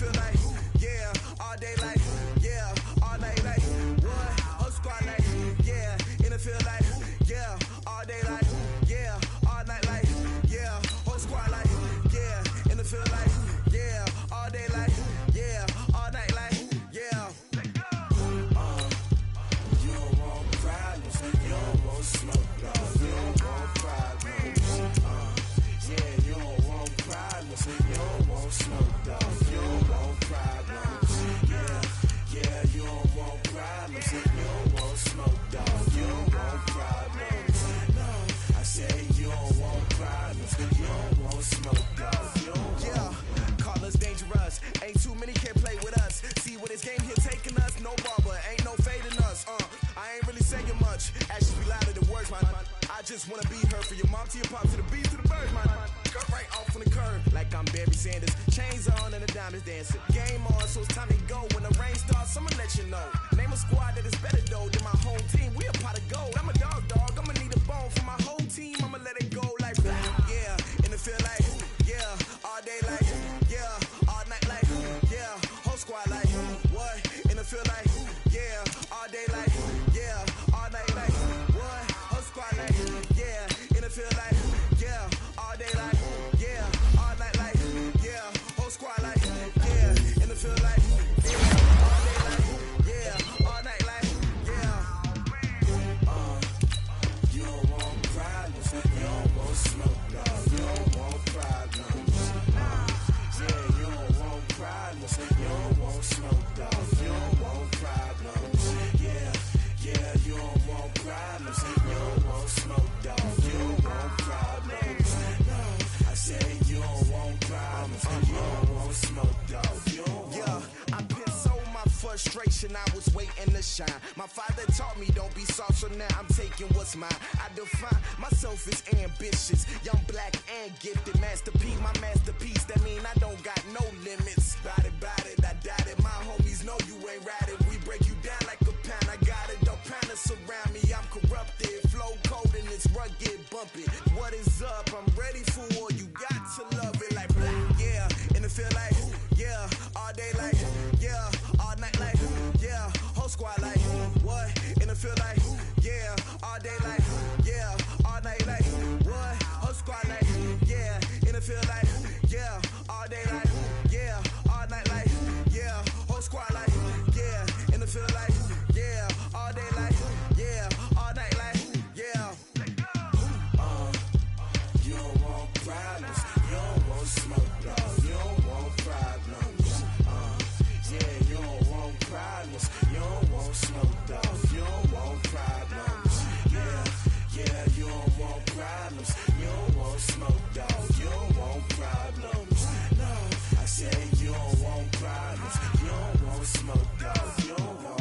feel like, yeah, all day like, yeah, all night like, what? Whole squad like, yeah, in the feel like, yeah, all day like, yeah, all night like, yeah, whole squad like, yeah, in the feel like, yeah, all day like, yeah, all night like, yeah. You don't want problems, you don't want smoke, dog. You don't want problems. Yeah, you don't want problems, you don't want smoke, dog. You don't want problems. Yeah, you don't want problems, you don't want smoke, dog. You don't want problems. No, I say you don't want problems, you don't want smoke, dog. You don't want. Call us dangerous. Ain't too many can play with us. See what this game here taking us. No barber, ain't no fading us. I ain't really saying much. Actions be louder than words, man. I just wanna be heard from your mom to your pop to the beat to the birds, man. Cut right off on the curb like I'm Barry Sanders. Chains on and the diamonds dancing. Game on, so it's time to go. When the rain starts, I'ma let you know. Name a squad that is better though than my home team. We a pot of gold. I'm a dog. I'ma need a bone for my whole team. I'ma let it go like, yeah, in the feel like, yeah, all day like, yeah, all night like, yeah, whole squad like, what? In the feel like, yeah, all day like, yeah, all night like, what? Whole squad like, yeah, in the feel like, yeah, all day like, yeah, all night like, yeah, whole squad like, yeah, in the feel like, yeah, all day like, yeah, all night like, yeah. You don't want problems, you don't want smoke, dog. You don't want problems. Yeah, you don't want problems, you don't want smoke, dog. You don't want problems. Yeah, you don't want problems, you don't want smoke, dog. You don't want problems. No, I say you don't want problems, you don't want smoke, dog. You don't want. Yeah, I've been so my frustration, I was waiting to shine. My father taught me don't be soft, so now I'm taking what's mine. I define myself as ambitious, young, black, and gifted. Master P, my masterpiece, that mean I don't got no limits. Bout it, I doubt it. My homies know you ain't ratted. We break you down like a pound. I got it, don't panic surround me. I'm corrupted, flow cold and it's rugged, bumpy. What is up? I'm ready for war. You got to love it like black. Yeah, in the feel like, yeah, all day like, yeah, all night like, yeah, whole squad like, what? In the feel like, yeah, all day like, yeah, all night like, what? Whole squad like, yeah, in the feel like, yeah, all day like, yeah, all night like, yeah, whole squad like, yeah, in the feel like, yeah, all day like, yeah, all night like, yeah. You don't want problems, you don't want smoke, dog. You don't want problems. Yeah, you don't want problems, you don't want smoke, dog. You don't want problems. Yeah, you don't want problems, you don't want smoke, dog. You don't want problems. No, I say you don't want problems, you don't want smoke, dog. You don't want.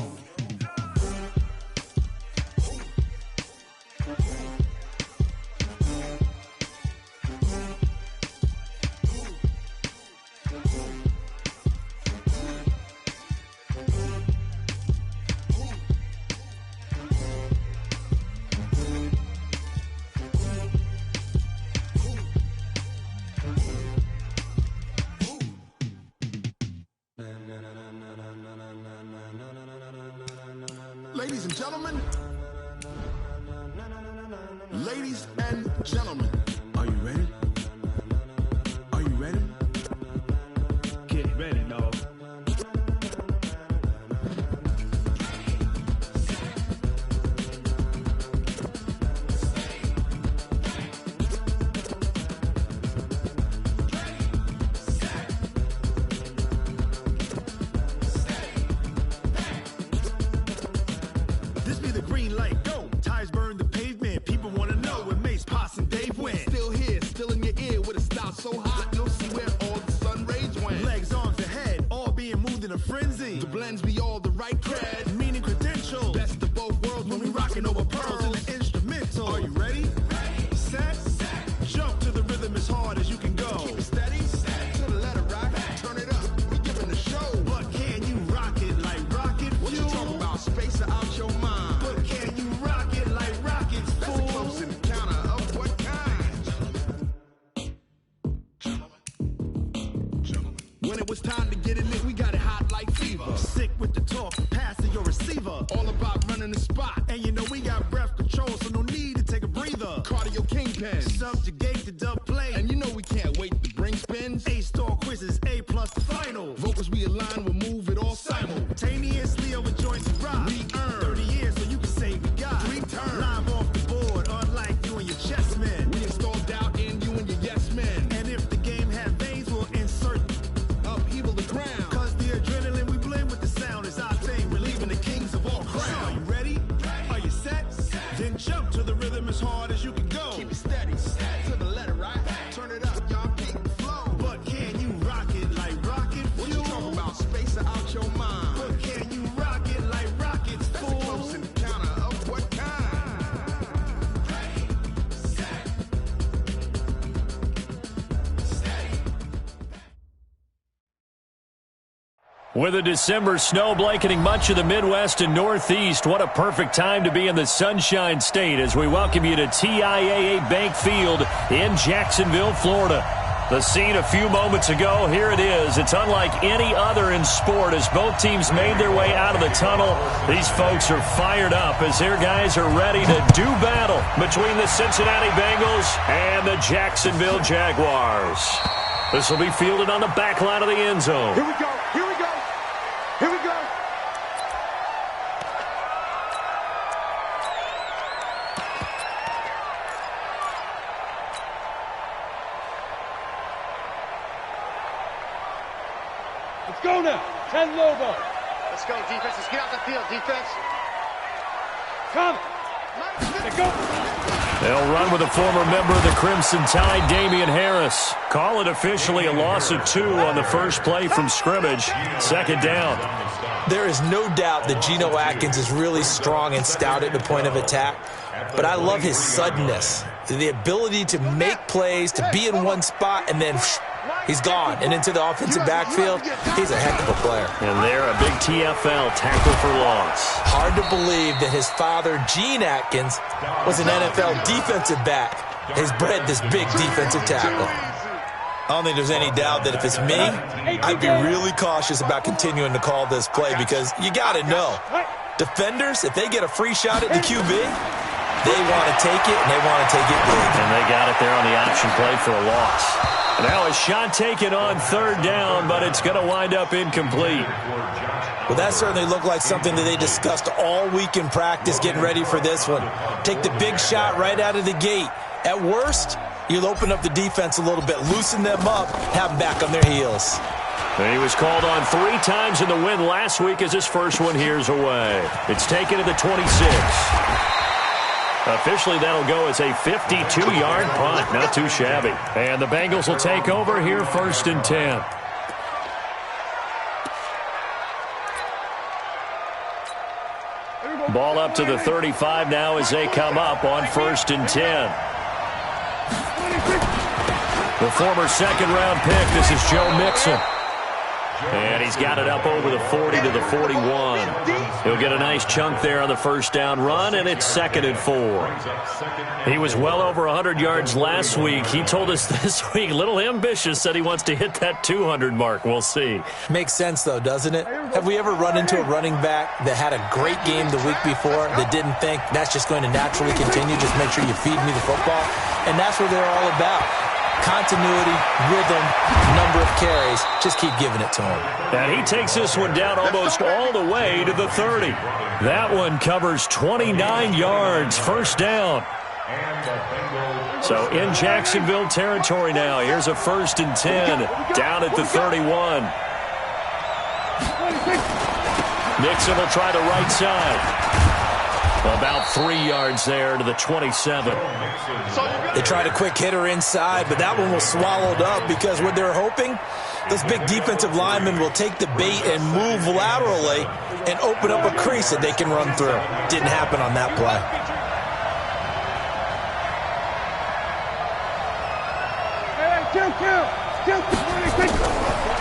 Ladies and gentlemen, ladies and gentlemen, are you ready? Are you ready? Get ready, dog. This be the green light, go. Tires burn the pavement. People wanna know when Mace, Pops, and Dave went. Still here, still in your ear with a style so hot, you'll see where all the sun rays went. Legs, arms, and head, all being moved in a frenzy. The blends be all the right cred, meaning credentials. Best of both worlds when we rockin' over pearls in the instrumental. Are you ready? Set, jump to the rhythm as hard as you can go. Keep it steady, to the letter rock. Turn it up, we giving the show. But can you rock it like rocket fuel? What you talking about? Space out your mind. But can you rock it like rockets, fool? That's a close encounter of what kind? Gentlemen. When it was time to get it lit, we got it hot like fever. Sick with the talk, pass to your receiver. All about running the spot. And you know we got breath control, so no need to take a breather. Cardio kingpin, subjugate the dub play. And you know we can't wait to bring spins. A-star quizzes, A+ the final. Vocals we align, we'll move it all simultaneously over joints and rock. We earn 30 years so you can say we got 3 turns. Live off the board, unlike you and your chess men. We install doubt in you and your yes men. And if the game had veins, we'll insert upheaval the crown. Cause the adrenaline we blend with the sound is our thing. Relieving the kings of all crowns. Are you ready? Are you set? Then jump to the rhythm as hard as you can go. Keep it steady, to the letter, right? Turn it up, y'all keep the flow. But can you rock it like rocket fuel? What you talking about? Space out your mind. But can you rock it like rockets, fool? That's a close encounter of what kind? Ready, set, steady. With a December snow blanketing much of the Midwest and Northeast, what a perfect time to be in the Sunshine State as we welcome you to TIAA Bank Field in Jacksonville, Florida. The scene a few moments ago, here it is. It's unlike any other in sport as both teams made their way out of the tunnel. These folks are fired up as their guys are ready to do battle between the Cincinnati Bengals and the Jacksonville Jaguars. This will be fielded on the back line of the end zone. Here we go, here we go, here we go. Let's go now. 10 Lobo. Let's go, defense. Let's get out the field, defense. Come. Let's go. They'll run with a former member of the Crimson Tide, Damian Harris. Call it officially a loss of 2 on the first play from scrimmage. Second down. There is no doubt that Geno Atkins is really strong and stout at the point of attack, but I love his suddenness, the ability to make plays, to be in one spot, and then he's gone and into the offensive backfield. He's a heck of a player. And they're a big TFL tackle for loss. Hard to believe that his father, Gene Atkins, was an NFL defensive back. Has bred this big defensive tackle. I don't think there's any doubt that if it's me, I'd be really cautious about continuing to call this play because you got to know, defenders, if they get a free shot at the QB, they want to take it, and they want to take it big. And they got it there on the option play for a loss. Now a shot taken on third down, but it's going to wind up incomplete. Well, that certainly looked like something that they discussed all week in practice getting ready for this one. Take the big shot right out of the gate. At worst, you'll open up the defense a little bit, loosen them up, have them back on their heels. And he was called on 3 times in the win last week as his first one here's away. It's taken to the 26. Officially, that'll go as a 52-yard punt. Not too shabby. And the Bengals will take over here first and 10. Ball up to the 35 now as they come up on first and 10. The former second-round pick, this is Joe Mixon. And he's got it up over the 40 to the 41. He'll get a nice chunk there on the first down run, and it's 2nd and 4. He was well over 100 yards last week. He told us this week, a little ambitious, said he wants to hit that 200 mark. We'll see. Makes sense, though, doesn't it? Have we ever run into a running back that had a great game the week before that didn't think that's just going to naturally continue, just make sure you feed me the football? And that's what they're all about. Continuity, rhythm, number of carries. Just keep giving it to him. And he takes this one down almost all the way to the 30. That one covers 29 yards. First down. So in Jacksonville territory now. Here's a 1st and 10 down at the 31. Nixon will try the right side. About 3 yards there to the 27. They tried a quick hitter inside, but that one was swallowed up because what they're hoping, those big defensive linemen will take the bait and move laterally and open up a crease that they can run through. Didn't happen on that play.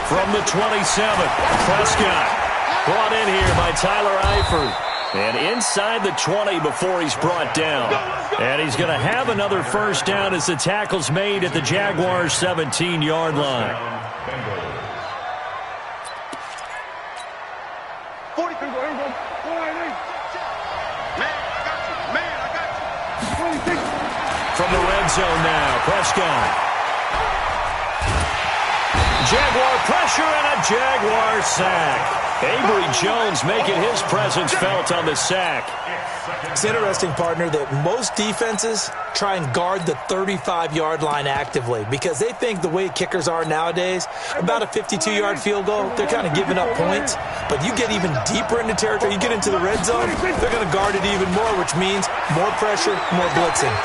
From the 27, Prescott brought in here by Tyler Eifert. And inside the 20 before he's brought down. And he's going to have another first down as the tackle's made at the Jaguars' 17-yard line. From the red zone now, Prescott. Jaguar pressure and a Jaguar sack. Avery Jones making his presence felt on the sack. It's interesting, partner, that most defenses try and guard the 35-yard line actively because they think the way kickers are nowadays, about a 52-yard field goal, they're kind of giving up points. But you get even deeper into territory, you get into the red zone, they're going to guard it even more, which means more pressure, more blitzing.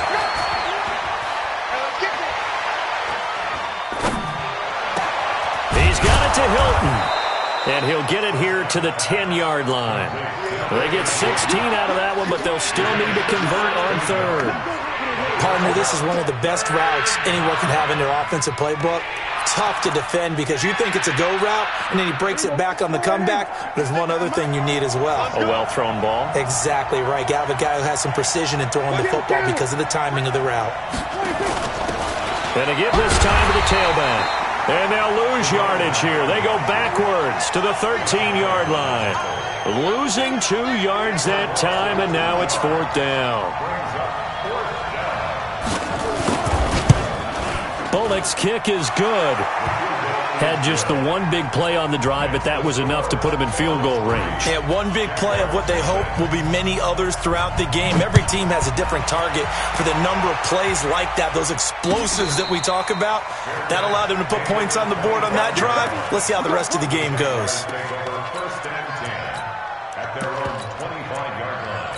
He's got it to Hilton. And he'll get it here to the 10-yard line. They get 16 out of that one, but they'll still need to convert on third. Partner, this is one of the best routes anyone can have in their offensive playbook. Tough to defend because you think it's a go route, and then he breaks it back on the comeback. There's one other thing you need as well. A well-thrown ball? Exactly right. You have a guy who has some precision in throwing the football because of the timing of the route. And to give this time to the tailback. And they'll lose yardage here. They go backwards to the 13-yard line. Losing 2 yards that time, and now it's 4th down. Bullock's kick is good. Had just the one big play on the drive, but that was enough to put him in field goal range. Yeah, one big play of what they hope will be many others throughout the game. Every team has a different target for the number of plays like that, those explosives that we talk about. That allowed them to put points on the board on that drive. Let's see how the rest of the game goes. First and 10 at their own 25-yard line.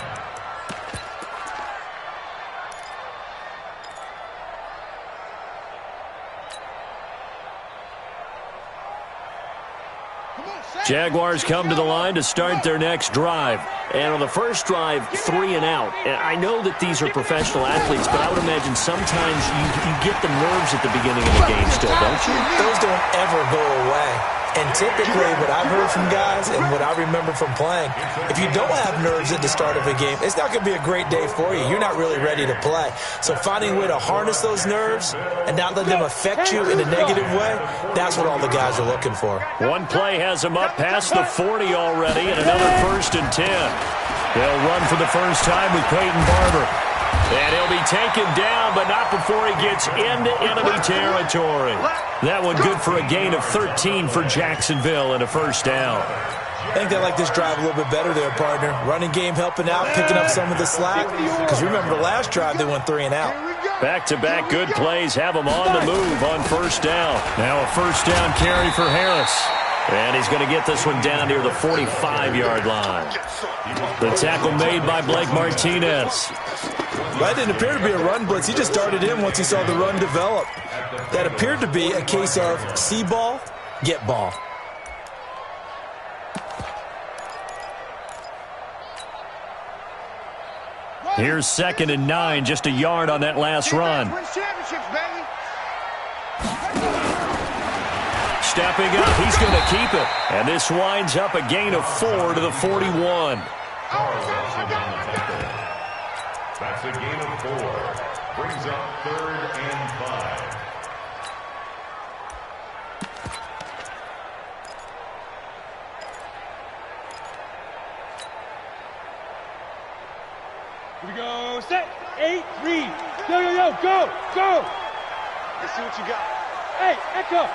Jaguars come to the line to start their next drive. And on the first drive, 3 and out. And I know that these are professional athletes, but I would imagine sometimes you get the nerves at the beginning of the game still, don't you? Those don't ever go away. And typically what I've heard from guys and what I remember from playing, if you don't have nerves at the start of a game, it's not going to be a great day for you. You're not really ready to play. So finding a way to harness those nerves and not let them affect you in a negative way, that's what all the guys are looking for. One play has them up past the 40 already, and another 1st and 10. They'll run for the first time with Peyton Barber. And he'll be taken down, but not before he gets into enemy territory. That one good for a gain of 13 for Jacksonville and a 1st down. I think they like this drive a little bit better there, partner. Running game helping out, picking up some of the slack. Because remember the last drive, they went 3 and out. Back-to-back good plays have them on the move on 1st down. Now a 1st down carry for Harris. And he's going to get this one down near the 45-yard line. The tackle made by Blake Martinez. That didn't appear to be a run blitz. He just darted in once he saw the run develop. That appeared to be a case of see ball, get ball. Here's 2nd and 9, just a yard on that last run. Stepping up, he's going to keep it. And this winds up a gain of 4 to the 41. That's a gain of 4. Brings up 3rd and 5. Here we go. Set. 8, read. Yo, go, go. Let's see what you got. Hey, Echo.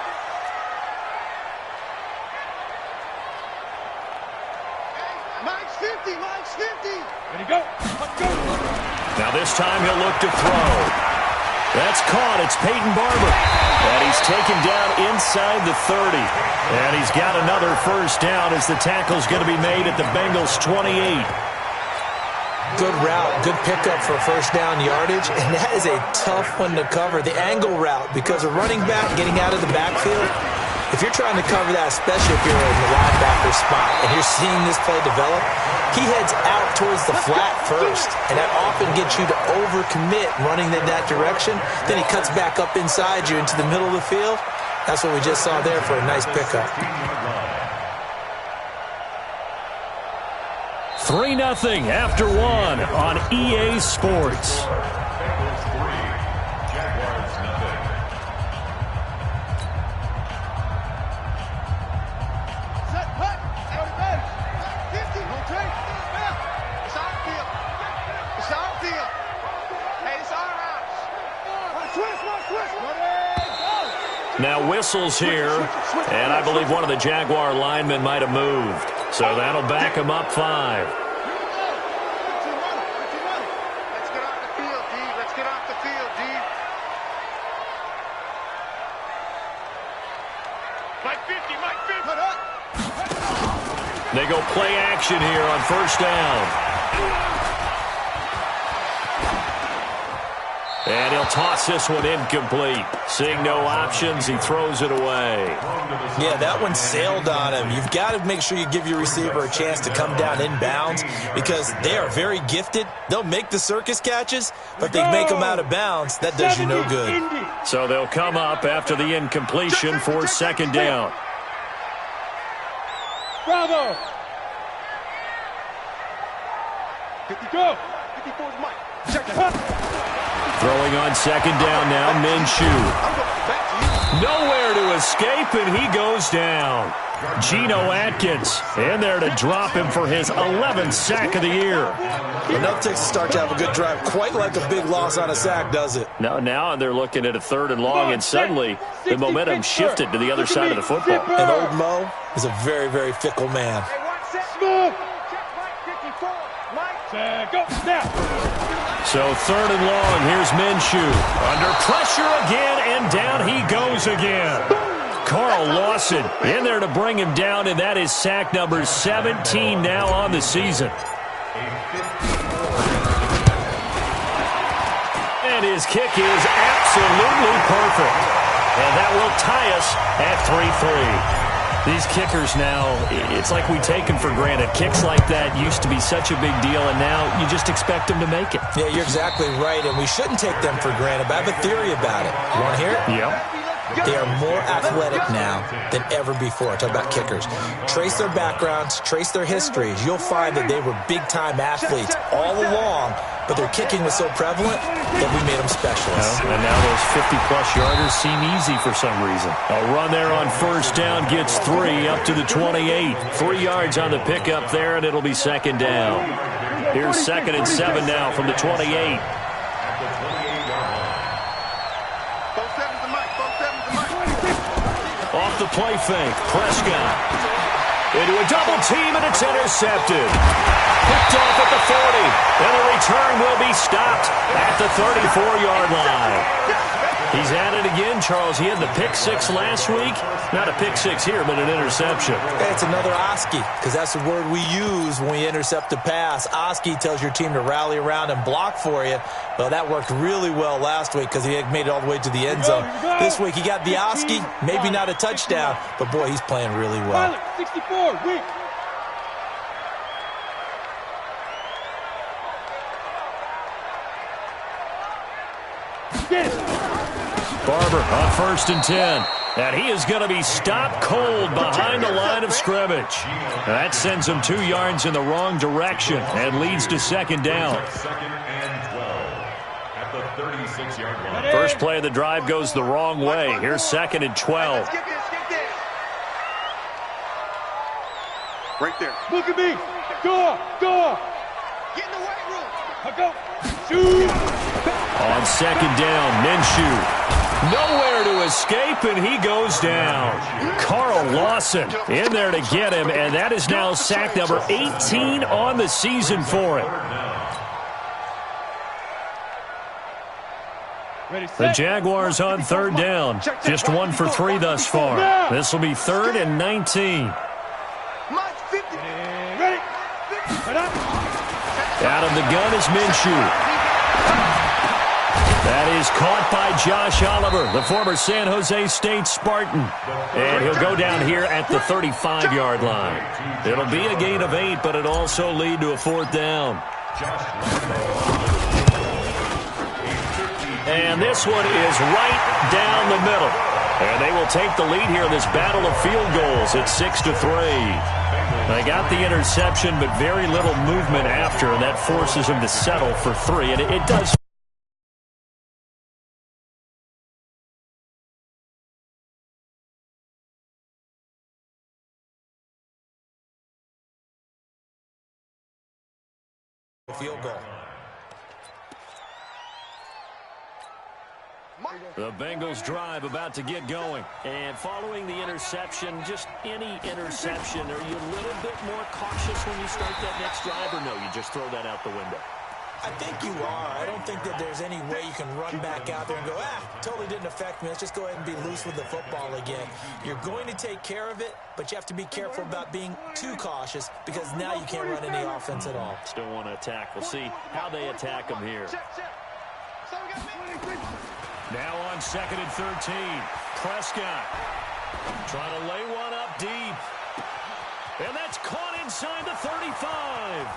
Mike's 50, Mike's 50. Ready, go. Let's go. Now this time he'll look to throw. That's caught. It's Peyton Barber. And he's taken down inside the 30. And he's got another 1st down as the tackle's going to be made at the Bengals' 28. Good route, good pickup for 1st down yardage, and that is a tough one to cover. The angle route, because a running back getting out of the backfield, if you're trying to cover that, especially if you're in the linebacker spot and you're seeing this play develop, he heads out towards the flat first, and that often gets you to overcommit running in that direction. Then he cuts back up inside you into the middle of the field. That's what we just saw there for a nice pickup. 3-0 after 1 on EA Sports. Bengals 3, Jaguars nothing. Set, hut. Out of bench. 50. Now whistles here, and I believe one of the Jaguar linemen might have moved. So that'll back him up 5. Let's get off the field, D. Let's get off the field, D. Mike 50, Mike 50. They go play action here on first down. And he'll toss this one incomplete. Seeing no options, he throws it away. Yeah, that one sailed on him. You've got to make sure you give your receiver a chance to come down inbounds because they are very gifted. They'll make the circus catches, but they make them out of bounds. That does you no good. So they'll come up after the incompletion for second down. Bravo! 50, go. 54's Mike. Check it. Throwing on second down now, Minshew. Nowhere to escape, and he goes down. Geno Atkins in there to drop him for his 11th sack of the year. Enough takes to start to have a good drive. Quite like a big loss on a sack, does it? Now they're looking at a 3rd and long, and suddenly the momentum shifted to the other side of the football. And old Mo is a very, very fickle man. Smooth! Go, now! So 3rd and long, here's Minshew. Under pressure again, and down he goes again. Carl Lawson in there to bring him down, and that is sack number 17 now on the season. And his kick is absolutely perfect. And that will tie us at 3-3. These kickers now, it's like we take them for granted. Kicks like that used to be such a big deal, and now you just expect them to make it. Yeah, you're exactly right, and we shouldn't take them for granted, but I have a theory about it. You want to hear it? Yep. They are more athletic now than ever before. Talk about kickers. Trace their backgrounds, trace their histories. You'll find that they were big-time athletes all along, but their kicking was so prevalent that we made them specialists. And now those 50-plus yarders seem easy for some reason. A run there on first down gets 3 up to the 28. 3 yards on the pickup there, and it'll be second down. Here's 2nd and 7 now from the 28. Off the play fake, Prescott into a double team, and it's intercepted. Picked off at the 40, and the return will be stopped at the 34-yard line. He's at it again, Charles. He had the pick 6 last week. Not a pick 6 here, but an interception. It's another Oski, because that's the word we use when we intercept a pass. Oski tells your team to rally around and block for you. Well, that worked really well last week because he had made it all the way to the end zone. This week he got the Oski, maybe not a touchdown, but boy, he's playing really well. 64, weak. Barber on 1st and 10. And he is going to be stopped cold behind the line of scrimmage. That sends him 2 yards in the wrong direction and leads to second down. First play of the drive goes the wrong way. Here's 2nd and 12. Right there. Look at me. Go up. Get in the weight room. I go. Shoot. On second down, Minshew. Nowhere to escape, and he goes down. Carl Lawson in there to get him, and that is now sack number 18 on the season for him. The Jaguars on 3rd down. Just 1 for 3 thus far. This will be 3rd and 19. Out of the gun is Minshew. That is caught by Josh Oliver, the former San Jose State Spartan. And he'll go down here at the 35-yard line. It'll be a gain of 8, but it'll also lead to a 4th down. And this one is right down the middle. And they will take the lead here in this battle of field goals at 6-3. They got the interception, but very little movement after, and that forces them to settle for 3. And it does. Field goal. The Bengals drive about to get going. And following the interception, just any interception, are you a little bit more cautious when you start that next drive, or no, you just throw that out the window? I think you are. I don't think that there's any way you can run back out there and go, totally didn't affect me. Let's just go ahead and be loose with the football again. You're going to take care of it, but you have to be careful about being too cautious because now you can't run any offense at all. Still want to attack. We'll see how they attack them here. Now on 2nd and 13. Prescott trying to lay one up deep. And that's caught inside the 35.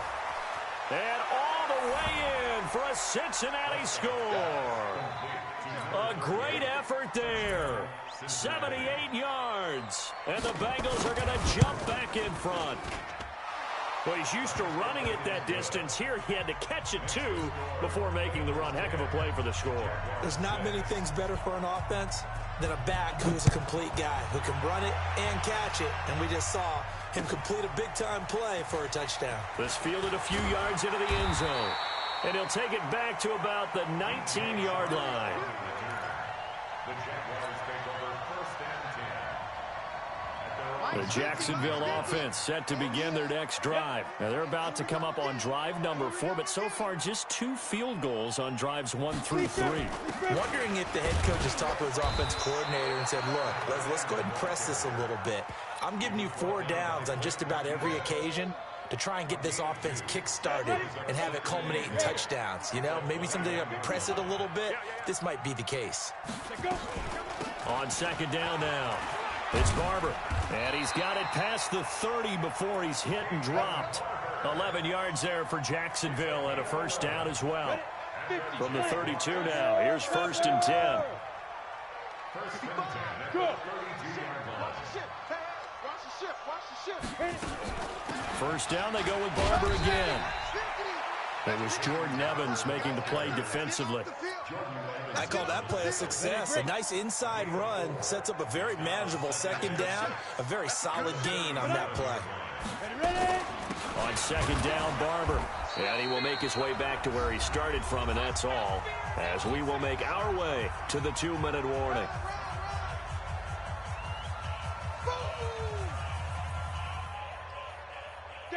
And all the way in for a Cincinnati score. A great effort there. 78 yards. And the Bengals are going to jump back in front. Well, he's used to running it that distance. Here he had to catch it, too, before making the run. Heck of a play for the score. There's not many things better for an offense than a back who's a complete guy, who can run it and catch it. And we just saw him complete a big-time play for a touchdown. This fielded a few yards into the end zone. And he'll take it back to about the 19-yard line. The Jaguars take over 1st and 10. The Jacksonville offense set to begin their next drive. Now they're about to come up on drive number 4, but so far just 2 field goals on drives 1 through 3. Wondering if the head coach has talked to his offense coordinator and said, look, let's go ahead and press this a little bit. I'm giving you 4 downs on just about every occasion to try and get this offense kick-started and have it culminate in touchdowns. You know, maybe someday to press it a little bit. This might be the case. On 2nd down now, it's Barber. And he's got it past the 30 before he's hit and dropped. 11 yards there for Jacksonville and a 1st down as well. From the 32 now, here's 1st and 10. First down, they go with Barber again. It was Jordan Evans making the play defensively. I call that play a success. A nice inside run sets up a very manageable 2nd down, a very solid gain on that play. On 2nd down, Barber. And he will make his way back to where he started from, and that's all, as we will make our way to the 2-minute warning.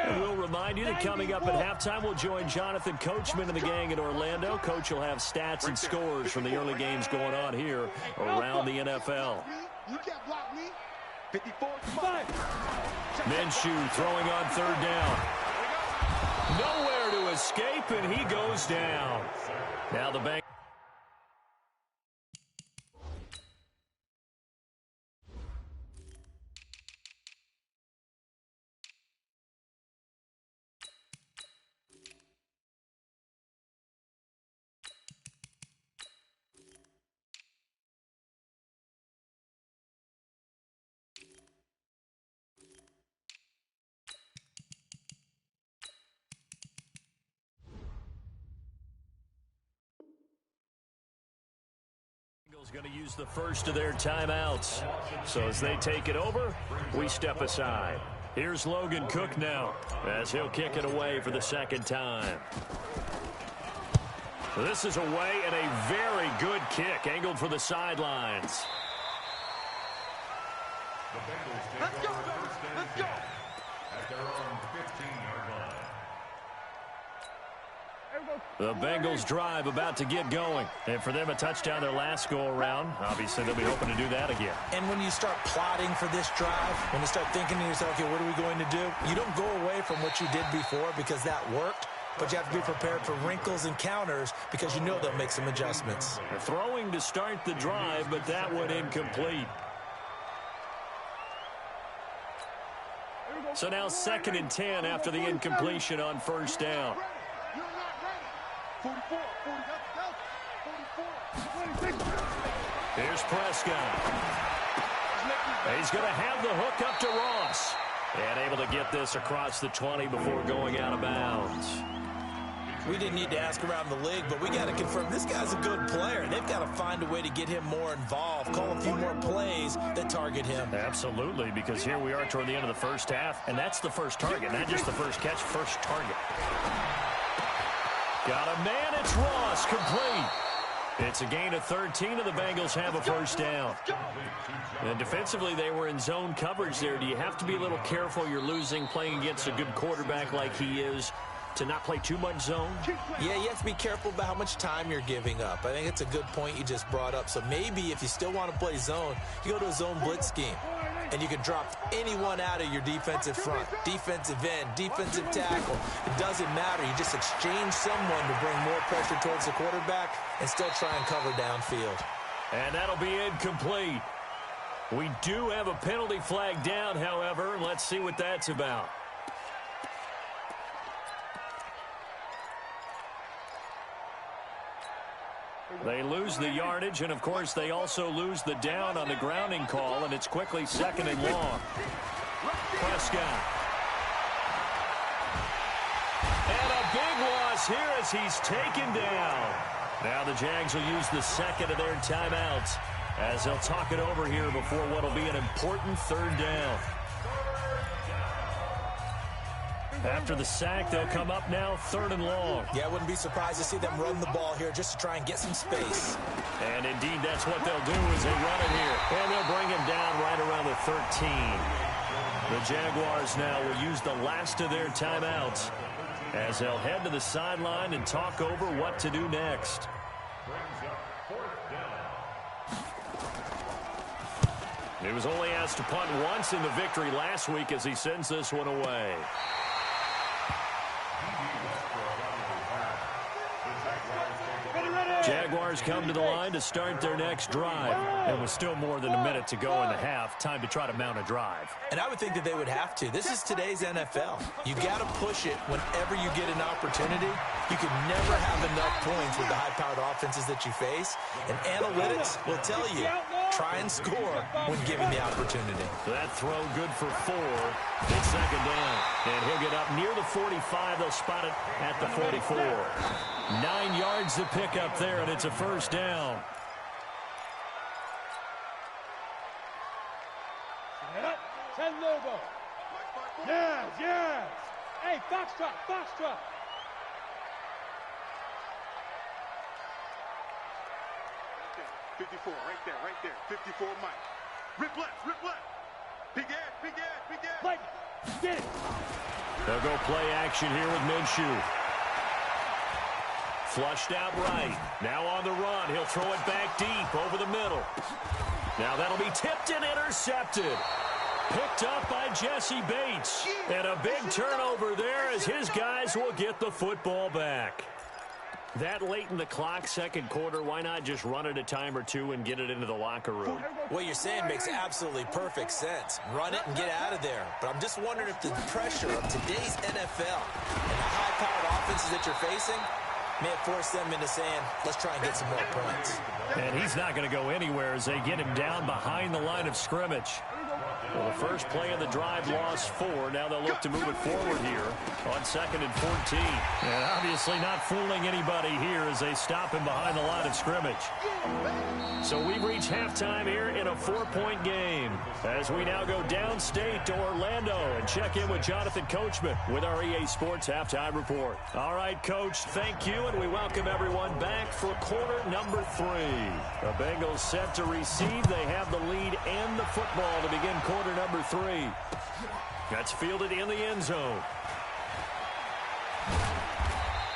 And we'll remind you that coming up at halftime, we'll join Jonathan Coachman and the gang in Orlando. Coach will have stats and scores from the early games going on here around the NFL. You can't block me. 54. Minshew throwing on 3rd down. Nowhere to escape, and he goes down. Now the Bengals. Going to use the first of their timeouts. So as they take it over, we step aside. Here's Logan Cook now as he'll kick it away for the 2nd time. This is away and a very good kick angled for the sidelines. The Bengals take over 1st and 10 at their own 15-yard line. The Bengals drive about to get going. And for them, a touchdown their last go-around. Obviously, they'll be hoping to do that again. And when you start plotting for this drive, when you start thinking to yourself, okay, what are we going to do? You don't go away from what you did before because that worked, but you have to be prepared for wrinkles and counters because you know they'll make some adjustments. They're throwing to start the drive, but that one incomplete. So now 2nd and 10 after the incompletion on 1st down. 44. Here's Prescott. He's going to have the hook up to Ross. And able to get this across the 20 before going out of bounds. We didn't need to ask around the league, but we got to confirm this guy's a good player. They've got to find a way to get him more involved, call a few more plays that target him. Absolutely, because here we are toward the end of the 1st half, and that's the first target, not just the first catch, first target. Got a man, it's Ross, complete. It's a gain of 13, and the Bengals have a first down. And defensively, they were in zone coverage there. Do you have to be a little careful? You're losing, playing against a good quarterback like he is, to not play too much zone? Yeah, you have to be careful about how much time you're giving up. I think it's a good point you just brought up. So maybe if you still want to play zone, you go to a zone blitz scheme. And you can drop anyone out of your defensive front, defensive end, defensive tackle. It doesn't matter. You just exchange someone to bring more pressure towards the quarterback and still try and cover downfield. And that'll be incomplete. We do have a penalty flag down, however, and let's see what that's about. They lose the yardage, and, of course, they also lose the down on the grounding call, and it's quickly 2nd and long. Prescott. And a big loss here as he's taken down. Now the Jags will use the second of their timeouts as they'll talk it over here before what will be an important 3rd down. After the sack, they'll come up now 3rd and long. Yeah, I wouldn't be surprised to see them run the ball here just to try and get some space. And indeed, that's what they'll do as they run it here. And they'll bring him down right around the 13. The Jaguars now will use the last of their timeouts as they'll head to the sideline and talk over what to do next. He was only asked to punt once in the victory last week as he sends this one away. Jaguars come to the line to start their next drive. And with still more than a minute to go in the half, time to try to mount a drive. And I would think that they would have to. This is today's NFL. You got to push it whenever you get an opportunity. You can never have enough points with the high-powered offenses that you face. And analytics will tell you, try and score when given the opportunity. That throw good for 4. It's 2nd down. And he'll get up near the 45. They'll spot it at the 44. 9 yards to pick up there, and it's a first down. Ten Lobo. Yes, yes. Hey, Foxtrot, Foxtrot. Okay, 54, right there. 54, Mike. Rip left. Big Ed. Play. Get it. They'll go play action here with Minshew. Flushed out right. Now on the run. He'll throw it back deep over the middle. Now that'll be tipped and intercepted. Picked up by Jesse Bates. And a big turnover there as his guys will get the football back. That late in the clock, 2nd quarter, why not just run it a time or two and get it into the locker room? What you're saying makes absolutely perfect sense. Run it and get out of there. But I'm just wondering if the pressure of today's NFL and the high-powered offenses that you're facing may have forced them into saying, let's try and get some more points. And he's not going to go anywhere as they get him down behind the line of scrimmage. Well, the first play of the drive lost 4. Now they'll look to move it forward here on 2nd and 14. And obviously not fooling anybody here as they stop him behind the line of scrimmage. So we've reached halftime here in a 4-point game as we now go downstate to Orlando and check in with Jonathan Coachman with our EA Sports Halftime Report. All right, Coach, thank you, and we welcome everyone back for quarter number 3. The Bengals set to receive. They have the lead and the football to begin quarter number 3. That's fielded in the end zone.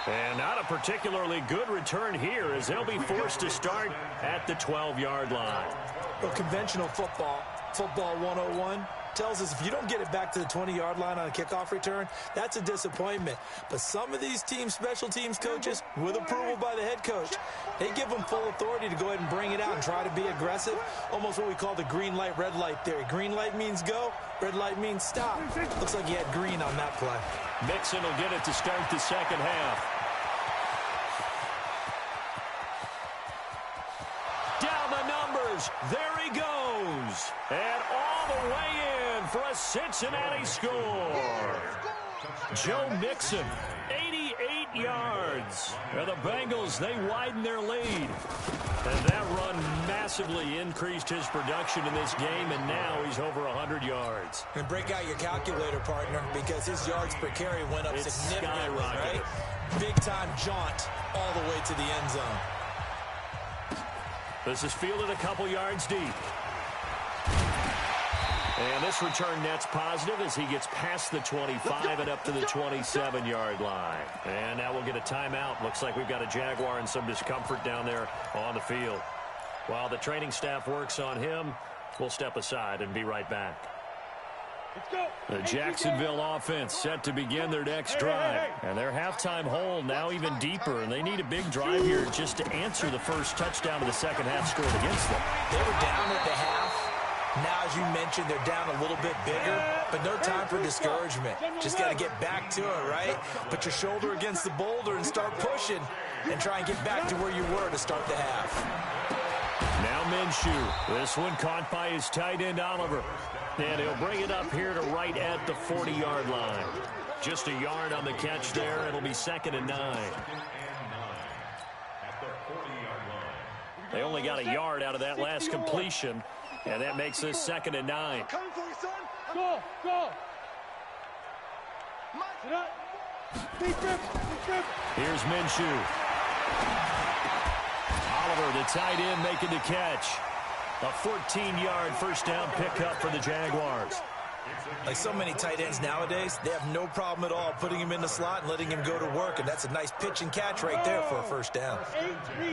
And not a particularly good return here as they'll be forced to start at the 12-yard line. Well, conventional football 101, tells us if you don't get it back to the 20-yard line on a kickoff return, that's a disappointment. But some of these teams, special teams coaches, with approval by the head coach, they give them full authority to go ahead and bring it out and try to be aggressive, almost what we call the green light, red light theory. Green light means go, red light means stop. Looks like he had green on that play. Mixon will get it to start the second half. Down the numbers. There he goes. And all the way in for a Cincinnati score. Joe Mixon, 88 yards. And the Bengals, they widen their lead. And that run massively increased his production in this game, and now he's over 100 yards. And break out your calculator, partner, because his yards per carry went up significantly, right? Big-time jaunt all the way to the end zone. This is fielded a couple yards deep. And this return net's positive as he gets past the 25 and up to the 27-yard line. And now we'll get a timeout. Looks like we've got a Jaguar and some discomfort down there on the field. While the training staff works on him, we'll step aside and be right back. The Jacksonville offense set to begin their next drive. And their halftime hole now even deeper, and they need a big drive here just to answer the first touchdown of the second half scored against them. They were down at the half. Now, as you mentioned, they're down a little bit bigger, but no time for discouragement. Just got to get back to it, right? Put your shoulder against the boulder and start pushing and try and get back to where you were to start the half. Now Minshew. This one caught by his tight end, Oliver. And he'll bring it up here to right at the 40-yard line. Just a yard on the catch there. It'll be 2nd and 9. They only got a yard out of that last completion, and that makes this 2nd and 9. Go, go. Here's Minshew. Oliver, the tight end, making the catch. A 14-yard first down pickup for the Jaguars. Like so many tight ends nowadays, they have no problem at all putting him in the slot and letting him go to work, and that's a nice pitch and catch right there for a first down.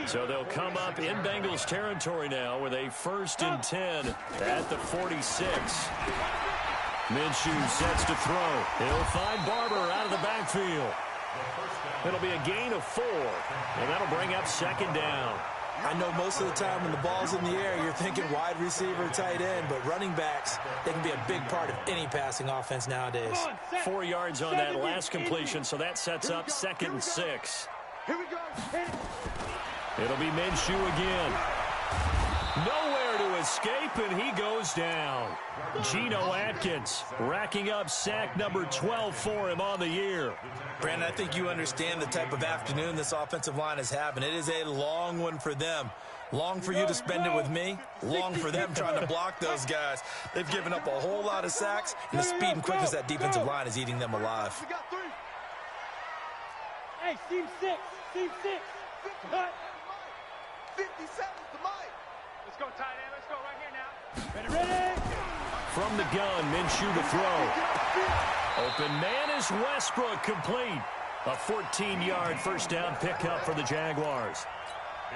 So they'll come up in Bengals territory now with a 1st and 10 at the 46. Minshew sets to throw. He'll find Barber out of the backfield. It'll be a gain of 4, and that'll bring up 2nd down. I know most of the time when the ball's in the air, you're thinking wide receiver, tight end, but running backs, they can be a big part of any passing offense nowadays. 4 yards on that last completion, so that sets up 2nd and 6. Here we go. It'll be Minshew again. Nowhere to escape, and he goes down. Geno Atkins racking up sack number 12 for him on the year. Brandon, I think you understand the type of afternoon this offensive line is having. It is a long one for them. Long for you to spend it with me. Long for them trying to block those guys. They've given up a whole lot of sacks, and the speed and quickness of that defensive line is eating them alive. Hey, team 6. Team 6. Cut. 57 to Mike. Let's go, tight end. Let's go right here now. Ready? From the gun, Minshew to throw. Open man is Westbrook, complete. A 14-yard first down pickup for the Jaguars.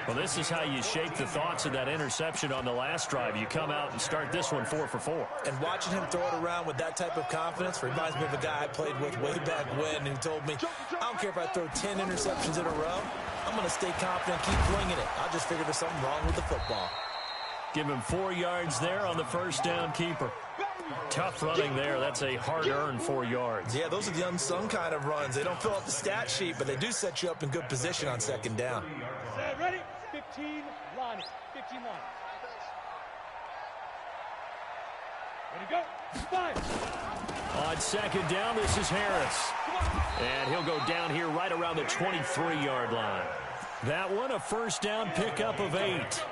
Well, this is how you shake the thoughts of that interception on the last drive. You come out and start this one 4 for 4. And watching him throw it around with that type of confidence reminds me of a guy I played with way back when who told me, I don't care if I throw 10 interceptions in a row. I'm going to stay confident and keep winging it. I just figured there's something wrong with the football. Give him 4 yards there on the first down keeper. Tough running there. That's a hard-earned 4 yards. Yeah, those are the unsung kind of runs. They don't fill up the stat sheet, but they do set you up in good position on second down. Ready? 15 line. 15 line. Ready, go. 5. On second down, this is Harris. And he'll go down here right around the 23-yard line. That one, a first down pickup of 8.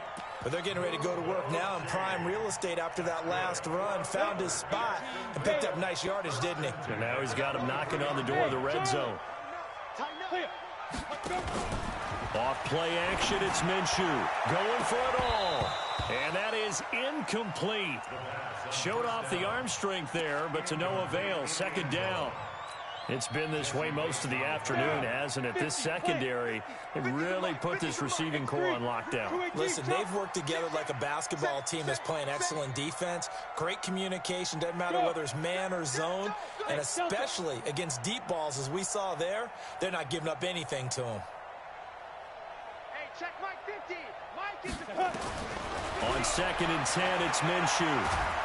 But they're getting ready to go to work now in prime real estate after that last run. Found his spot and picked up nice yardage, didn't he? And now he's got him knocking on the door of the red zone. Off play action, it's Minshew. Going for it all. And that is incomplete. Showed off the arm strength there, but to no avail. Second down. It's been this way most of the afternoon, hasn't it? This secondary, they really put this receiving core on lockdown. Listen, they've worked together like a basketball team that's playing excellent defense. Great communication, doesn't matter whether it's man or zone. And especially against deep balls, as we saw there, they're not giving up anything to them. Hey, check Mike 50. Mike is the cut. On second and 10, it's Minshew.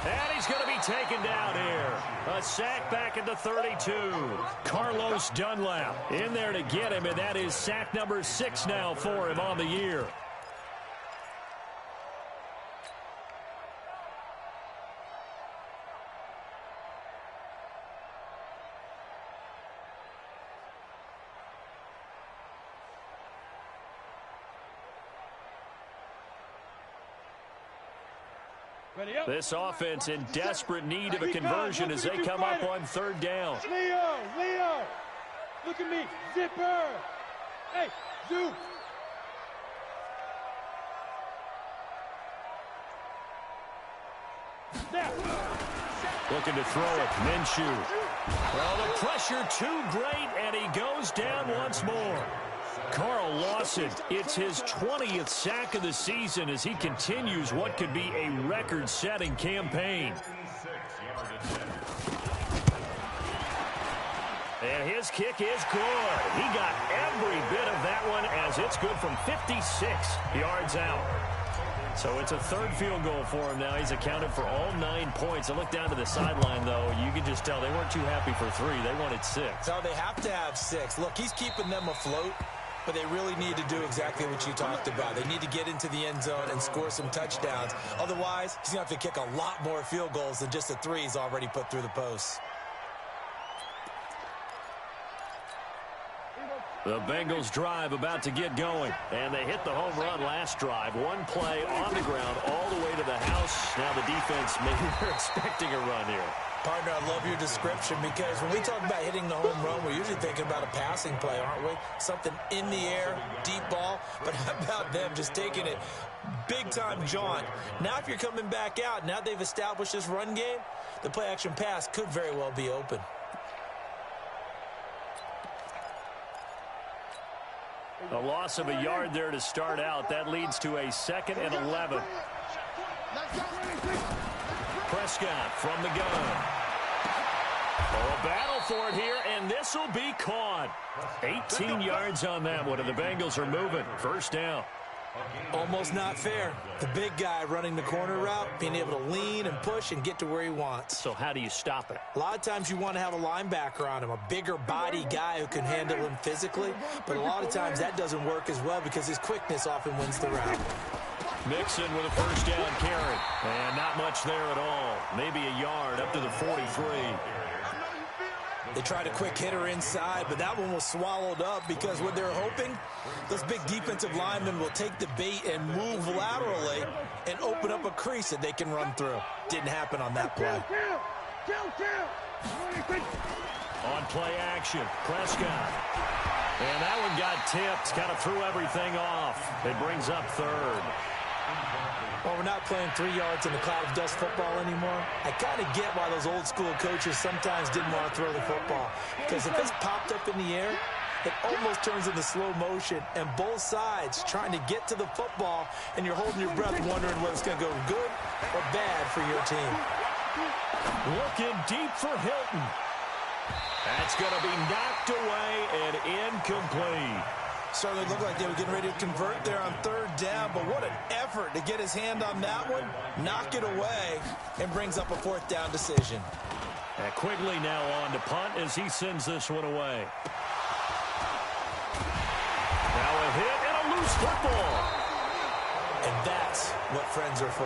And he's going to be taken down here. A sack back at the 32. Carlos Dunlap in there to get him, and that is sack number 6 now for him on the year. This offense in desperate need of a conversion as they come up on third down. Leo, look at me, zipper. Hey, Zoo. Looking to throw it. Minshew. Well, the pressure too great, and he goes down once more. Carl Lawson, it's his 20th sack of the season as he continues what could be a record-setting campaign. And his kick is good. He got every bit of that one as it's good from 56 yards out. So it's a third field goal for him now. He's accounted for all 9 points. I look down to the sideline, though. You can just tell they weren't too happy for 3. They wanted 6. No, they have to have 6. Look, he's keeping them afloat, but they really need to do exactly what you talked about. They need to get into the end zone and score some touchdowns. Otherwise, he's going to have to kick a lot more field goals than just the 3 he's already put through the posts. The Bengals drive about to get going, and they hit the home run last drive. One play on the ground all the way to the house. Now the defense, maybe they're expecting a run here. Partner, I love your description because when we talk about hitting the home run, we're usually thinking about a passing play, aren't we? Something in the air, deep ball. But how about them just taking it big-time jaunt? Now if you're coming back out, now they've established this run game, the play-action pass could very well be open. A loss of a yard there to start out. That leads to a 2nd and 11. Prescott from the gun. Oh, a battle for it here, and this will be caught. 18 yards on that one, and the Bengals are moving. First down. Almost not fair. The big guy running the corner route, being able to lean and push and get to where he wants. So how do you stop it? A lot of times you want to have a linebacker on him, a bigger body guy who can handle him physically. But a lot of times that doesn't work as well because his quickness often wins the route. Mixon with a first down carry. And not much there at all. Maybe a yard up to the 43. They tried a quick hitter inside, but that one was swallowed up because what they're hoping, those big defensive linemen will take the bait and move laterally and open up a crease that they can run through. Didn't happen on that play. On play action, Prescott. And that one got tipped, kind of threw everything off. It brings up 3rd. Well, we're not playing 3 yards in a cloud of dust football anymore. I kind of get why those old school coaches sometimes didn't want to throw the football. Because if it's popped up in the air, it almost turns into slow motion. And both sides trying to get to the football, and you're holding your breath wondering whether it's going to go good or bad for your team. Looking deep for Hilton. That's going to be knocked away and incomplete. Certainly looked like they were getting ready to convert there on 3rd down, but what an effort to get his hand on that one, knock it away, and brings up a 4th down decision. And Quigley now on to punt as he sends this one away. Now a hit and a loose football. And that's what friends are for.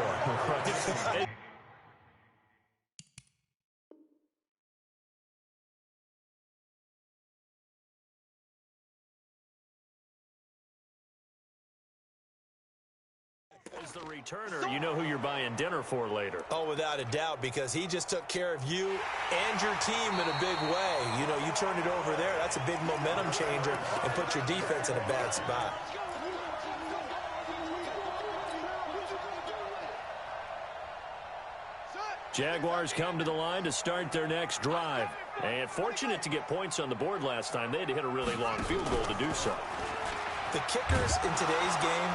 As the returner, you know who you're buying dinner for later. Oh, without a doubt, because he just took care of you and your team in a big way. You know, you turn it over there, that's a big momentum changer and put your defense in a bad spot. Jaguars come to the line to start their next drive. And fortunate to get points on the board last time. They had to hit a really long field goal to do so. The kickers in today's game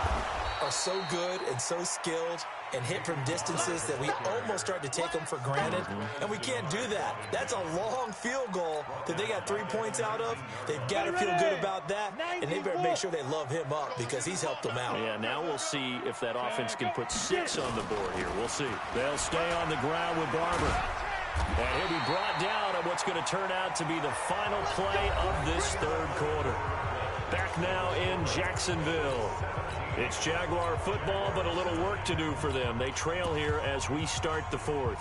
are so good and so skilled and hit from distances that we almost start to take them for granted, and we can't do that. That's a long field goal that they got 3 points out of. They've got to feel good about that, and they better make sure they love him up because he's helped them out. Yeah, now we'll see if that offense can put 6 on the board here. We'll see. They'll stay on the ground with Barber. And he'll be brought down on what's going to turn out to be the final play of this 3rd quarter. Back now in Jacksonville. It's Jaguar football, but a little work to do for them. They trail here as we start the 4th.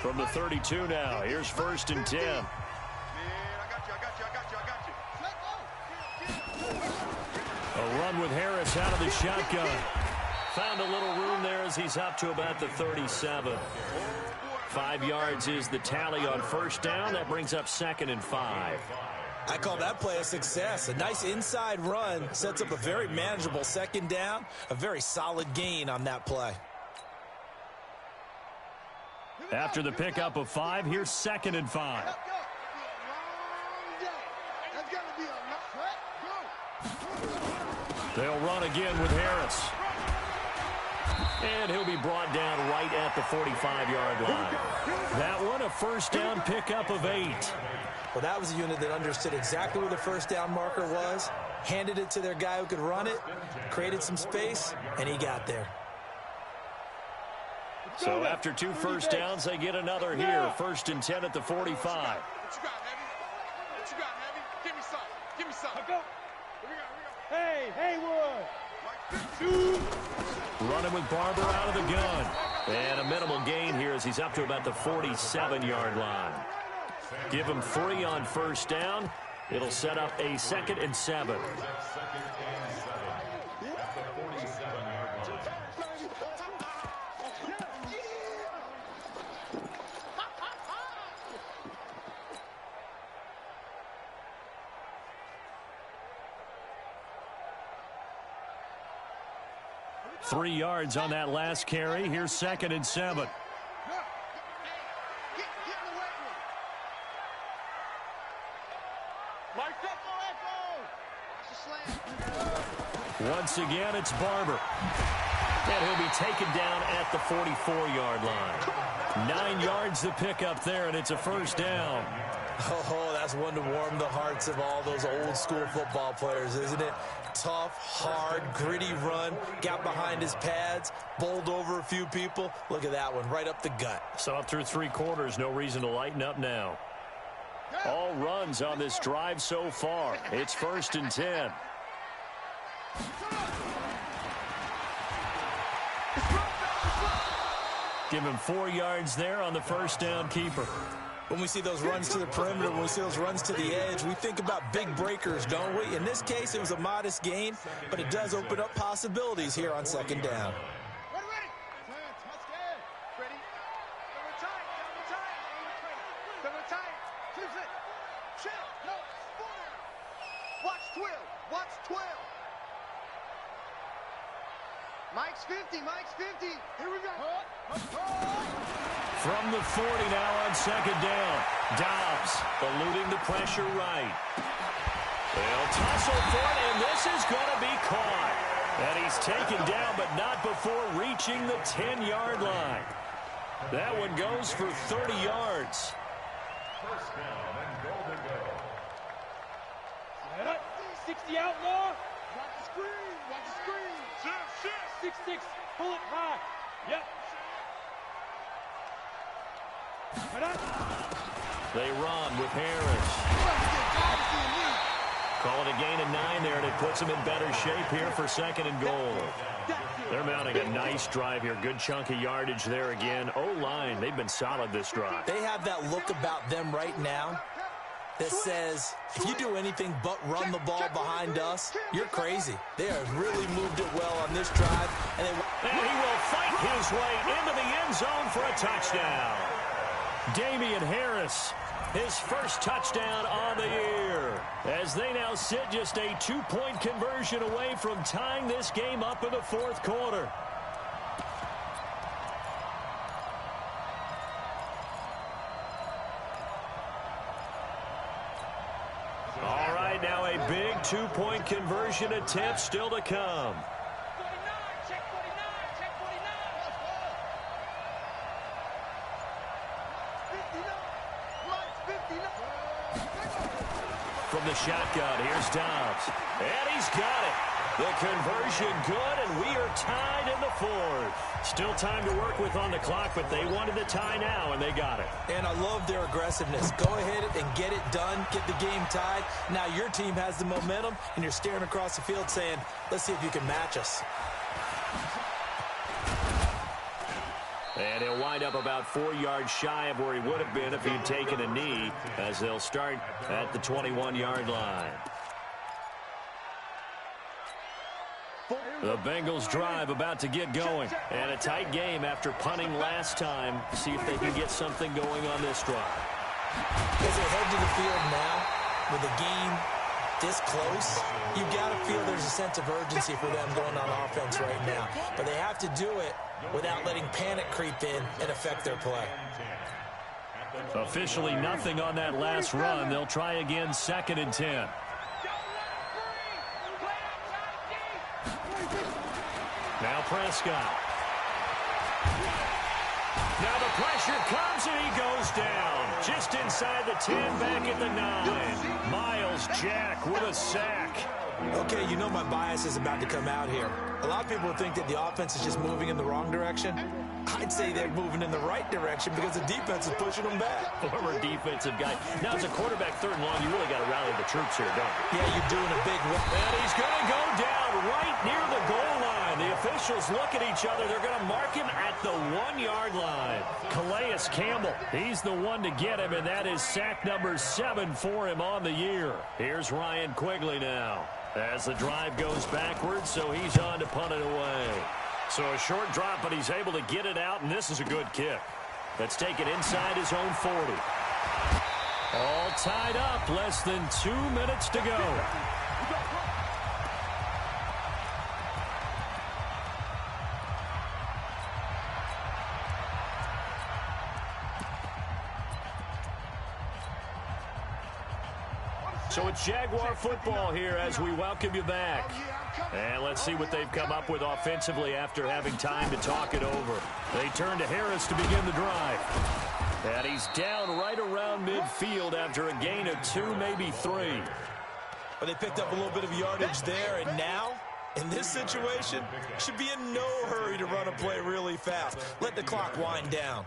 From the 32 now, here's 1st and 10. A run with Harris out of the shotgun. Found a little room there as he's up to about the 37. 5 yards is the tally on 1st down. That brings up 2nd and 5. I call that play a success. A nice inside run sets up a very manageable 2nd down, a very solid gain on that play. After the pickup of 5, here's 2nd and 5. They'll run again with Harris. And he'll be brought down right at the 45-yard line. That one, a first down pickup of 8. Well, that was a unit that understood exactly where the first down marker was, handed it to their guy who could run it, created some space, and he got there. So after 2 first downs, they get another here. 1st and 10 at the 45. What you got, Heavy? What you got, Heavy? Give me some. Give me some. Go. Hey, Haywood. Running with Barber out of the gun. And a minimal gain here as he's up to about the 47-yard line. Give him 3 on first down. It'll set up a 2nd and 7. Three yards on that last carry. Here's 2nd and 7. Once again, it's Barber. And he'll be taken down at the 44-yard line. 9 yards to pick up there, and it's a first down. Oh, that's one to warm the hearts of all those old-school football players, isn't it? Tough, hard, gritty run, got behind his pads, bowled over a few people. Look at that one, right up the gut. So through 3 quarters, no reason to lighten up now. All runs on this drive so far. It's 1st and 10. Give him 4 yards there on the first down keeper. When we see those runs to the perimeter, when we see those runs to the edge, we think about big breakers, don't we? In this case, it was a modest gain, but it does open up possibilities here on 2nd down. Watch 12. Mike's 50. Here we go. From the 40 now on 2nd down. Dobbs eluding the pressure right. They'll tussle for it, and this is going to be caught. And he's taken down, but not before reaching the 10-yard line. That one goes for 30 yards. First down and goal to go. 60 outlaw. Watch the screen. 6-6. Pull it high. Yep. They run with Harris. Call it a gain of 9 there, and it puts them in better shape here for 2nd and goal. They're mounting a nice drive here. Good chunk of yardage there again. O-line, they've been solid this drive. They have that look about them right now that says, if you do anything but run the ball behind us, you're crazy. They have really moved it well on this drive. And he will fight his way into the end zone for a touchdown. Damian Harris, his first touchdown on the year, as they now sit just a 2-point conversion away from tying this game up in the 4th quarter. All right, now a big 2-point conversion attempt still to come. From the shotgun, here's Dobbs. And he's got it. The conversion good, and we are tied in the 4th. Still time to work with on the clock, but they wanted the tie now, and they got it. And I love their aggressiveness. Go ahead and get it done, get the game tied. Now your team has the momentum, and you're staring across the field saying, let's see if you can match us. And he'll wind up about 4 yards shy of where he would have been if he'd taken a knee, as they'll start at the 21-yard line. The Bengals drive about to get going. And a tight game after punting last time. See if they can get something going on this drive. As they head to the field now with a game this close, you got to feel there's a sense of urgency for them going on offense right now. But they have to do it without letting panic creep in and affect their play. Officially nothing on that last run. They'll try again, 2nd and 10. Now Prescott. Now the pressure comes and he goes down. Just inside the 10, back at the 9. Miles Jack with a sack. Okay, you know my bias is about to come out here. A lot of people think that the offense is just moving in the wrong direction. I'd say they're moving in the right direction because the defense is pushing them back. Former defensive guy. Now, as a quarterback, 3rd and long, you really got to rally the troops here, don't you? Yeah, you're doing a big one. And he's going to go down right near the goal line. The officials look at each other. They're going to mark him at the 1-yard line. Calais Campbell, he's the one to get him, and that is sack number 7 for him on the year. Here's Ryan Quigley now as the drive goes backwards, so he's on to punt it away. So a short drop, but he's able to get it out, and this is a good kick. Let's take it inside his own 40. All tied up, less than 2 minutes to go. So it's Jaguar football here as we welcome you back. And let's see what they've come up with offensively after having time to talk it over. They turn to Harris to begin the drive. And he's down right around midfield after a gain of 2, maybe 3. But they picked up a little bit of yardage there, and now, in this situation, should be in no hurry to run a play really fast. Let the clock wind down.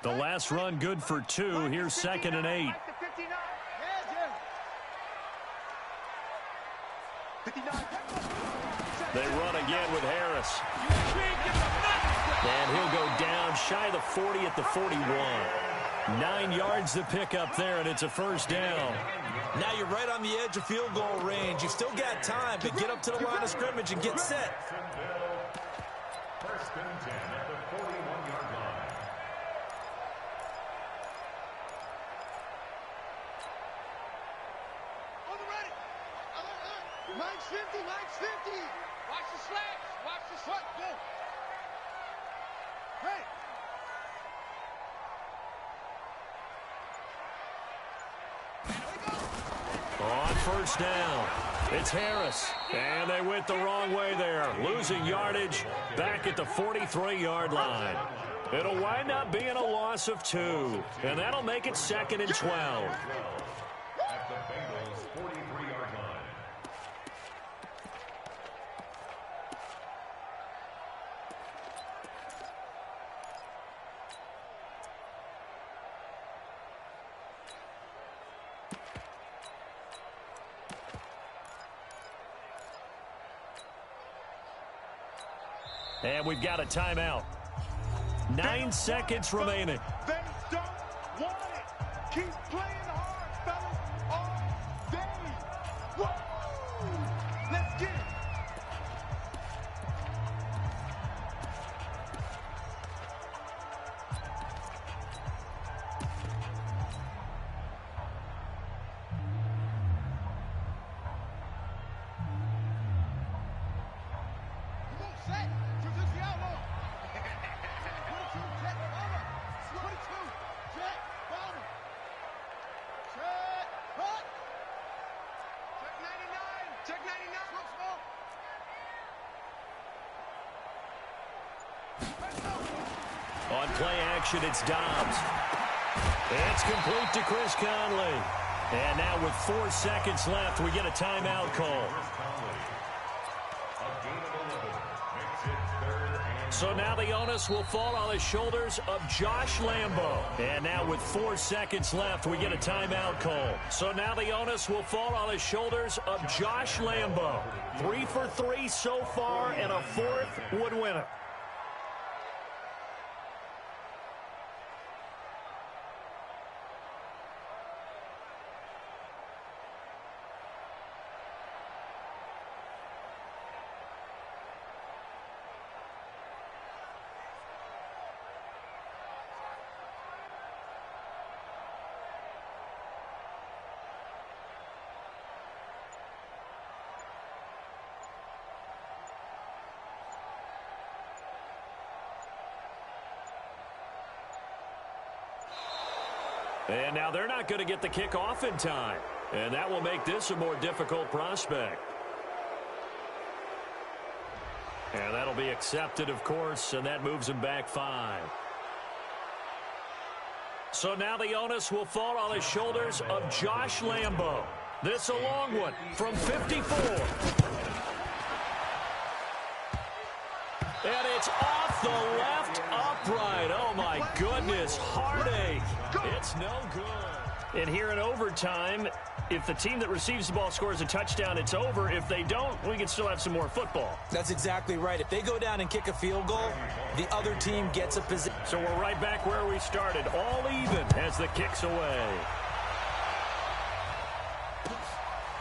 The last run good for 2. Here's 2nd and 8. They run again with Harris. And he'll go down shy of the 40 at the 41. 9 yards to pick up there, and it's a 1st down. Now you're right on the edge of field goal range. You've still got time to get up to the line of scrimmage and get set. 1st and 10 at the 41-yard line. Mike's 50, Mike's 50. Watch the slats, watch the slats, go. Hey. On 1st down, it's Harris. And they went the wrong way there. Losing yardage back at the 43-yard line. It'll wind up being a loss of 2. And that'll make it 2nd and 12. At the Bengals' 43-yard line. And we've got a timeout. 9 seconds remaining. They don't want it. Keep playing hard, fellas, all day. Woo! Let's get it. Come on, set. Suzuki outlaw. 22, jet, bomber. 22, jet, bomber. Jet, hut. Check 99. Check 99. Smoke, smoke. On play action, it's Dobbs. It's complete to Chris Conley. And now with 4 seconds left, we get a timeout call. So now the onus will fall on the shoulders of Josh Lambo. And now with 4 seconds left, we get a timeout call. So now the onus will fall on the shoulders of Josh Lambo. 3 for 3 so far, and a 4th would win it. And now they're not going to get the kick off in time. And that will make this a more difficult prospect. And that'll be accepted, of course, and that moves him back 5. So now the onus will fall on the shoulders of Josh Lambo. This a long one from 54. And it's off the left upright. Oh, my goodness. Heartache. It's no good. And here in overtime, if the team that receives the ball scores a touchdown, it's over. If they don't, we can still have some more football. That's exactly right. If they go down and kick a field goal, the other team gets a position. So we're right back where we started, all even as the kick's away.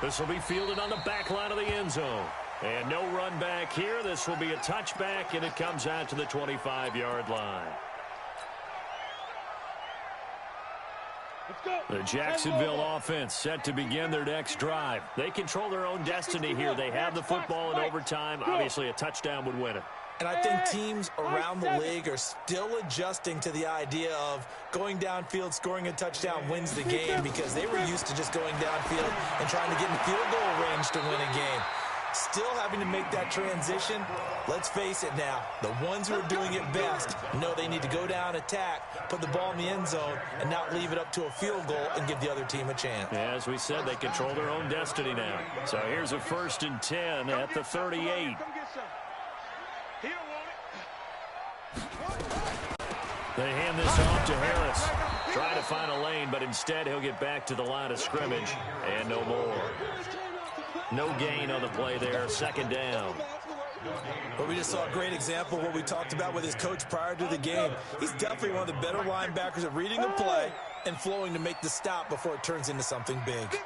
This will be fielded on the back line of the end zone. And no run back here. This will be a touchback, and it comes out to the 25-yard line. The Jacksonville offense set to begin their next drive. They control their own destiny here. They have the football in overtime. Obviously, a touchdown would win it. And I think teams around the league are still adjusting to the idea of going downfield, scoring a touchdown wins the game, because they were used to just going downfield and trying to get in field goal range to win a game. Still having to make that transition. Let's face it now, the ones who are doing it best know they need to go down, attack, put the ball in the end zone, and not leave it up to a field goal and give the other team a chance. Yeah, as we said, they control their own destiny now. So here's a 1st and 10 at the 38. They hand this off to Harris. Trying to find a lane, but instead he'll get back to the line of scrimmage, and no more. No gain on the play there, 2nd down. But we just saw a great example of what we talked about with his coach prior to the game. He's definitely one of the better linebackers at reading a play and flowing to make the stop before it turns into something big.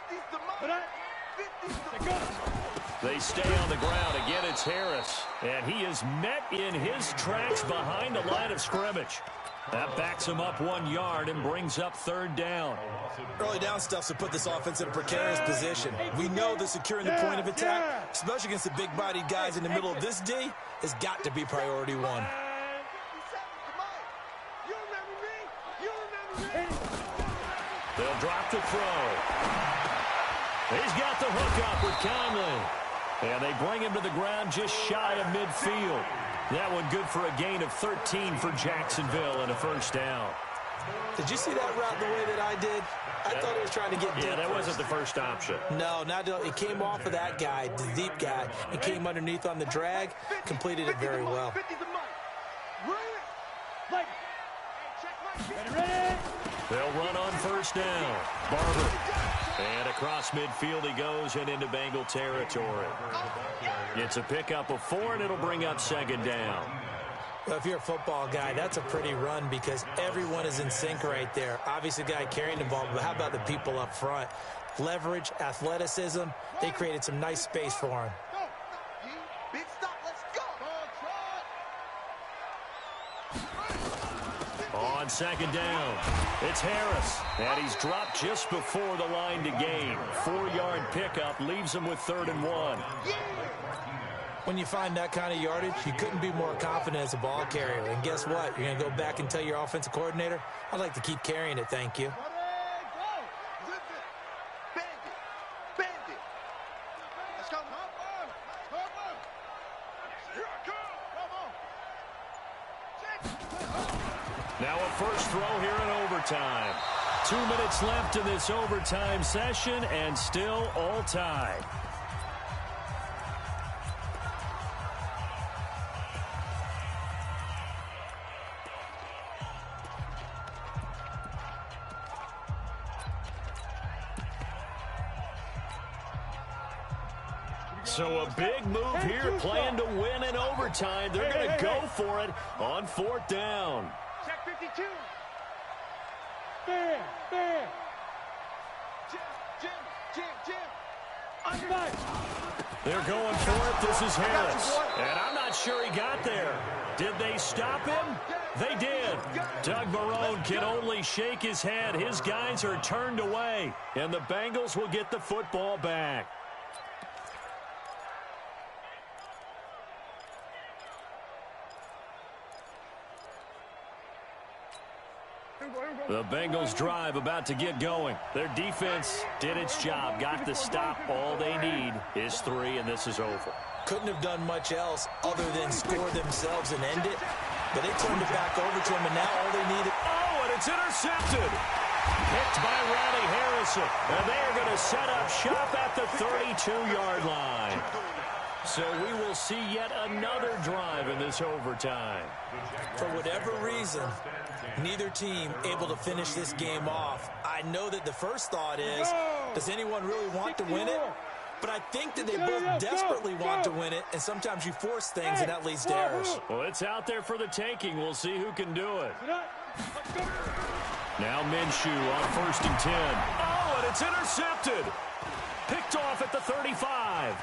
They stay on the ground. Again, it's Harris. And he is met in his tracks behind the line of scrimmage. That backs him up 1 yard and brings up 3rd down. Early down stuff to put this offense in a precarious position. We know that securing the point of attack, especially against the big-bodied guys in the middle of this D, has got to be priority 1. They'll drop the throw. He's got the hook up with Conley. And they bring him to the ground just shy of midfield. That one good for a gain of 13 for Jacksonville and a 1st down. Did you see that route the way that I did? I thought he was trying to get deep. Yeah, that wasn't the first option. No, it came off of that guy, the deep guy, and came underneath on the drag, completed it very well. They'll run on 1st down. Barber. And across midfield he goes and into Bengal territory. It's a pickup of 4, and it'll bring up 2nd down. Well, if you're a football guy, that's a pretty run because everyone is in sync right there. Obviously, the guy carrying the ball, but how about the people up front? Leverage, athleticism, they created some nice space for him. Big stop, let's go. On 2nd down, it's Harris, and he's dropped just before the line to gain. 4-yard pickup leaves him with 3rd and 1. When you find that kind of yardage, you couldn't be more confident as a ball carrier. And guess what? You're going to go back and tell your offensive coordinator, I'd like to keep carrying it, thank you. Now a first throw here in overtime. 2 minutes left in this overtime session, and still all tied. So a big move here, playing to win in overtime. They're going to go for it on 4th down. Check 52. Fair. Jim. They're going for it. This is Harris. And I'm not sure he got there. Did they stop him? They did. Doug Marrone can only shake his head. His guys are turned away. And the Bengals will get the football back. The Bengals drive about to get going. Their defense did its job, got the stop. All they need is 3, and this is over. Couldn't have done much else other than score themselves and end it. But they turned it back over to him, and now all they needed. Oh, and it's intercepted. Picked by Ronnie Harrison. And they are going to set up shop at the 32-yard line. So we will see yet another drive in this overtime. For whatever reason, neither team able to finish this game off. I know that the first thought is, does anyone really want to win it? But I think that they both desperately want to win it, and sometimes you force things, and that leads to errors. Well, it's out there for the taking. We'll see who can do it. Now Minshew on 1st and 10. Oh, and it's intercepted. Picked off at the 35.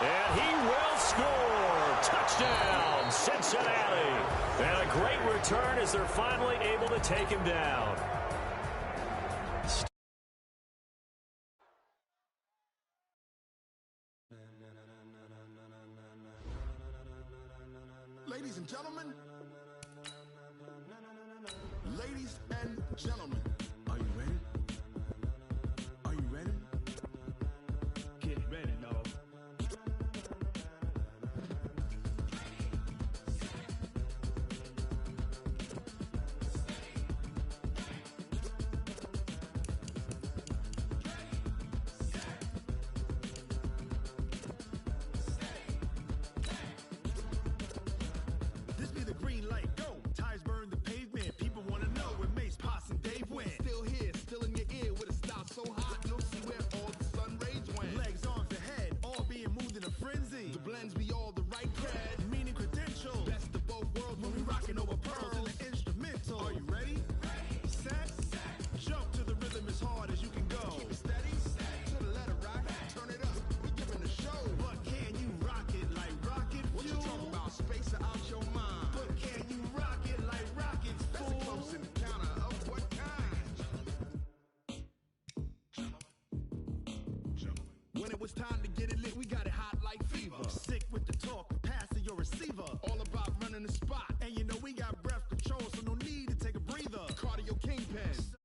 And he will score. Touchdown, Cincinnati. And a great return as they're finally able to take him down. Ladies and gentlemen, ladies and gentlemen, are you ready? Are you ready? Get ready, dog. This be the green light, go. Ties burn the pavement. People want to know where Mace, Poss, and Dave went. Still here, still in your ear with a style so hot, you'll see where all the sun rays went. Legs, arms, ahead, all being moved in a frenzy. The blends be all the right cred, meaning credentials. Best of both worlds when we rocking over pearls in the instrumental. Are you ready? Set, jump to the rhythm as hard as you can go. Keep it steady, to the letter right, turn it up, we giving the show. But can you rock it like rocket fuel? What you talking about, space out your mind? But can you rock it like rockets, fool? That's a close encounter of what kind? When it was time to get it lit, we got it hot like fever. Sick with the talk, pass to your receiver. All about running the spot. And you know we got breath control, so no need to take a breather. Cardio kingpin.